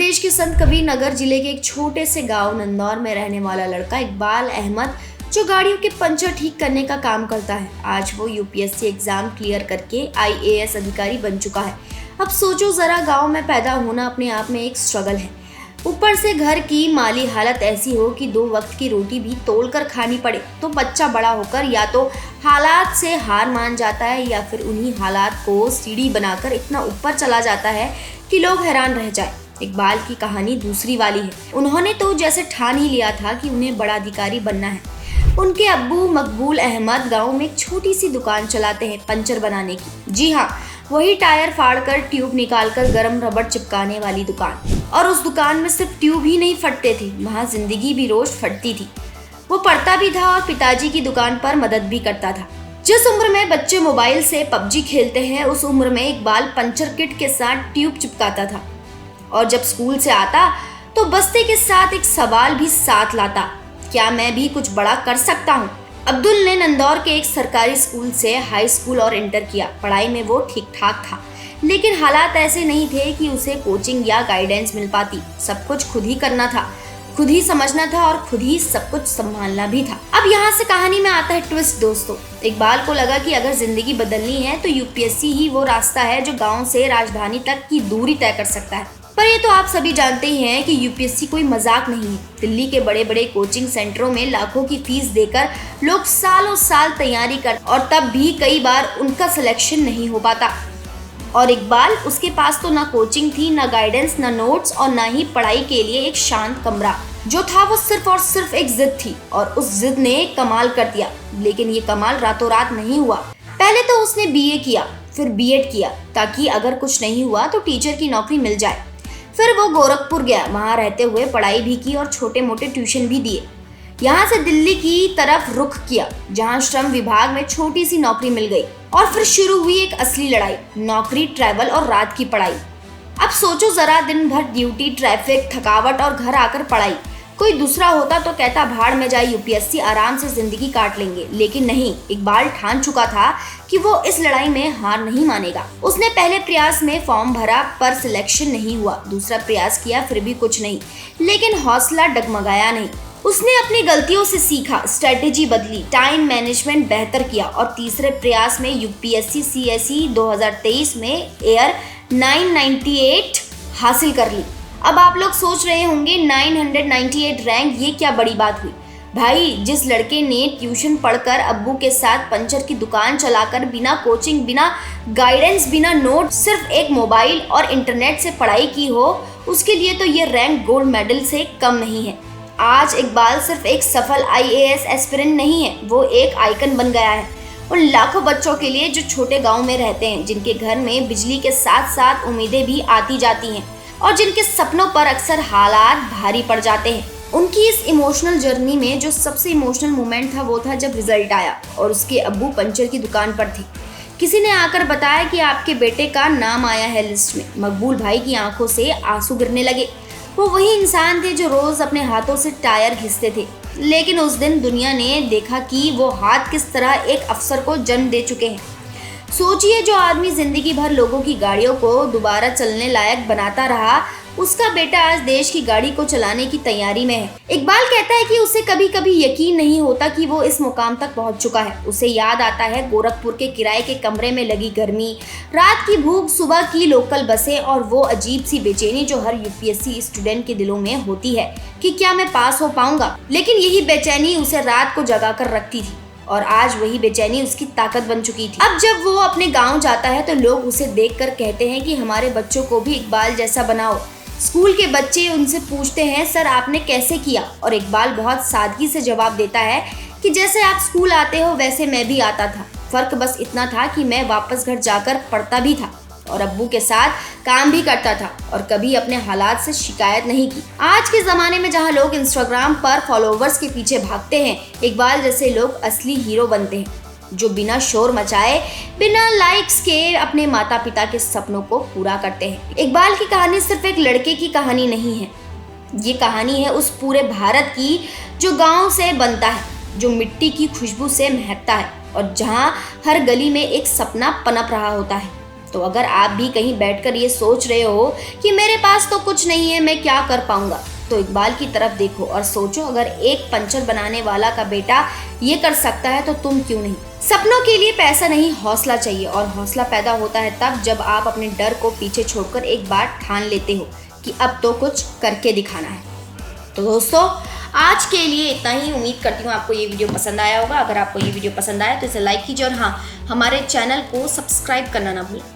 प्रदेश के संत कबीर नगर जिले के एक छोटे से गांव नंदौर में रहने वाला लड़का इकबाल अहमद, जो गाड़ियों के पंचर ठीक करने का काम करता है, आज वो यूपीएससी एग्जाम क्लियर करके आईएएस अधिकारी बन चुका है। अब सोचो जरा, गांव में पैदा होना अपने आप में एक स्ट्रगल है। ऊपर से घर की माली हालत ऐसी हो कि 2 वक्त की रोटी भी तोल कर खानी पड़े, तो बच्चा बड़ा होकर या तो हालात से हार मान जाता है या फिर उन्हीं हालात को सीढ़ी बनाकर इतना ऊपर चला जाता है कि लोग हैरान रह जाए। इकबाल की कहानी दूसरी वाली है। उन्होंने तो जैसे ठान ही लिया था कि उन्हें बड़ा अधिकारी बनना है। उनके अब्बू मकबूल अहमद गांव में एक छोटी सी दुकान चलाते हैं पंचर बनाने की। जी हाँ, वही टायर फाड़कर ट्यूब निकालकर गर्म रबड़ चिपकाने वाली दुकान। और उस दुकान में सिर्फ ट्यूब ही नहीं फटते थे, वहाँ जिंदगी भी रोज फटती थी। वो पढ़ता भी था और पिताजी की दुकान पर मदद भी करता था। जिस उम्र में बच्चे मोबाइल से पबजी खेलते हैं, उस उम्र में इकबाल पंचर किट के साथ ट्यूब चिपकाता था। और जब स्कूल से आता तो बस्ते के साथ एक सवाल भी साथ लाता, क्या मैं भी कुछ बड़ा कर सकता हूँ? अब्दुल ने नंदौर के एक सरकारी स्कूल से हाई स्कूल और इंटर किया। पढ़ाई में वो ठीक ठाक था, लेकिन हालात ऐसे नहीं थे कि उसे कोचिंग या गाइडेंस मिल पाती। सब कुछ खुद ही करना था, खुद ही समझना था और खुद ही सब कुछ संभालना भी था। अब यहाँ से कहानी में आता है ट्विस्ट दोस्तों। इकबाल को लगा कि अगर जिंदगी बदलनी है तो यूपीएससी ही वो रास्ता है जो गाँव से राजधानी तक की दूरी तय कर सकता है। पर ये तो आप सभी जानते ही हैं कि यूपीएससी कोई मजाक नहीं है। दिल्ली के बड़े बड़े कोचिंग सेंटरों में लाखों की फीस देकर लोग सालों साल तैयारी कर, और तब भी कई बार उनका सिलेक्शन नहीं हो पाता। और इकबाल, उसके पास तो ना कोचिंग थी, ना गाइडेंस, ना नोट्स और ना ही पढ़ाई के लिए एक शांत कमरा। जो था वो सिर्फ और सिर्फ एक जिद थी, और उस जिद ने कमाल कर दिया। लेकिन ये कमाल रातों रात नहीं हुआ। पहले तो उसने बीए किया, फिर बीएड किया, ताकि अगर कुछ नहीं हुआ तो टीचर की नौकरी मिल जाए। फिर वो गोरखपुर गया, वहाँ रहते हुए पढ़ाई भी की और छोटे मोटे ट्यूशन भी दिए। यहाँ से दिल्ली की तरफ रुख किया, जहाँ श्रम विभाग में छोटी सी नौकरी मिल गई। और फिर शुरू हुई एक असली लड़ाई, नौकरी, ट्रैवल और रात की पढ़ाई। अब सोचो जरा, दिन भर ड्यूटी, ट्रैफिक, थकावट और घर आकर पढ़ाई। कोई दूसरा होता तो कहता भाड़ में जाए यूपीएससी, आराम से जिंदगी काट लेंगे। लेकिन नहीं, इकबाल ठान चुका था कि वो इस लड़ाई में हार नहीं मानेगा। उसने पहले प्रयास में फॉर्म भरा पर सिलेक्शन नहीं हुआ। दूसरा प्रयास किया, फिर भी कुछ नहीं। लेकिन हौसला डगमगाया नहीं। उसने अपनी गलतियों से सीखा, स्ट्रेटेजी बदली, टाइम मैनेजमेंट बेहतर किया और तीसरे प्रयास में यूपीएससी सीएसई 2023 में एयर 998 हासिल कर ली। अब आप लोग सोच रहे होंगे 998 रैंक, ये क्या बड़ी बात हुई? भाई, जिस लड़के ने ट्यूशन पढ़कर अब्बू के साथ पंचर की दुकान चलाकर बिना कोचिंग, बिना गाइडेंस, बिना नोट, सिर्फ एक मोबाइल और इंटरनेट से पढ़ाई की हो, उसके लिए तो ये रैंक गोल्ड मेडल से कम नहीं है। आज इकबाल सिर्फ एक सफल आईएएस एस्पिरेंट नहीं है, वो एक आइकन बन गया है उन लाखों बच्चों के लिए जो छोटे गाँव में रहते हैं, जिनके घर में बिजली के साथ साथ उम्मीदें भी आती जाती हैं और जिनके सपनों पर अक्सर हालात भारी पड़ जाते हैं। उनकी इस इमोशनल जर्नी में जो सबसे इमोशनल मोमेंट था वो था जब रिजल्ट आया और उसके अब्बू पंचर की दुकान पर थे। किसी ने आकर बताया कि आपके बेटे का नाम आया है लिस्ट में। मकबूल भाई की आंखों से आंसू गिरने लगे। वो वही इंसान थे जो रोज अपने हाथों से टायर घिसते थे, लेकिन उस दिन दुनिया ने देखा कि वो हाथ किस तरह एक अफसर को जन्म दे चुके हैं। सोचिए, जो आदमी जिंदगी भर लोगों की गाड़ियों को दोबारा चलने लायक बनाता रहा, उसका बेटा आज देश की गाड़ी को चलाने की तैयारी में है। इकबाल कहता है कि उसे कभी कभी यकीन नहीं होता कि वो इस मुकाम तक पहुंच चुका है। उसे याद आता है गोरखपुर के किराए के कमरे में लगी गर्मी, रात की भूख, सुबह की लोकल बसें और वो अजीब सी बेचैनी जो हर यूपीएससी स्टूडेंट के दिलों में होती है कि क्या मैं पास हो पाऊंगा। लेकिन यही बेचैनी उसे रात को जगा कर रखती थी और आज वही बेचैनी उसकी ताकत बन चुकी थी। अब जब वो अपने गांव जाता है तो लोग उसे देखकर कहते हैं कि हमारे बच्चों को भी इकबाल जैसा बनाओ। स्कूल के बच्चे उनसे पूछते हैं, सर आपने कैसे किया? और इकबाल बहुत सादगी से जवाब देता है कि जैसे आप स्कूल आते हो वैसे मैं भी आता था। फर्क बस इतना था कि मैं वापस घर जाकर पढ़ता भी था और अब्बू के साथ काम भी करता था और कभी अपने हालात से शिकायत नहीं की। आज के ज़माने में जहाँ लोग इंस्टाग्राम पर फॉलोवर्स के पीछे भागते हैं, इकबाल जैसे लोग असली हीरो बनते हैं, जो बिना शोर मचाए, बिना लाइक्स के अपने माता पिता के सपनों को पूरा करते हैं। इकबाल की कहानी सिर्फ एक लड़के की कहानी नहीं है, ये कहानी है उस पूरे भारत की जो गाँव से बनता है, जो मिट्टी की खुशबू से महकता है और जहाँ हर गली में एक सपना पनप रहा होता है। तो अगर आप भी कहीं बैठकर ये सोच रहे हो कि मेरे पास तो कुछ नहीं है, मैं क्या कर पाऊंगा, तो इकबाल की तरफ देखो और सोचो अगर एक पंचर बनाने वाला का बेटा ये कर सकता है तो तुम क्यों नहीं। सपनों के लिए पैसा नहीं, हौसला चाहिए, और हौसला पैदा होता है तब जब आप अपने डर को पीछे छोड़कर एक बार ठान लेते हो कि अब तो कुछ करके दिखाना है। तो दोस्तों, आज के लिए इतना ही। उम्मीद करती हूँ आपको ये वीडियो पसंद आया होगा। अगर आपको ये वीडियो पसंद आया तो इसे लाइक कीजिए और हाँ, हमारे चैनल को सब्सक्राइब करना ना भूलें।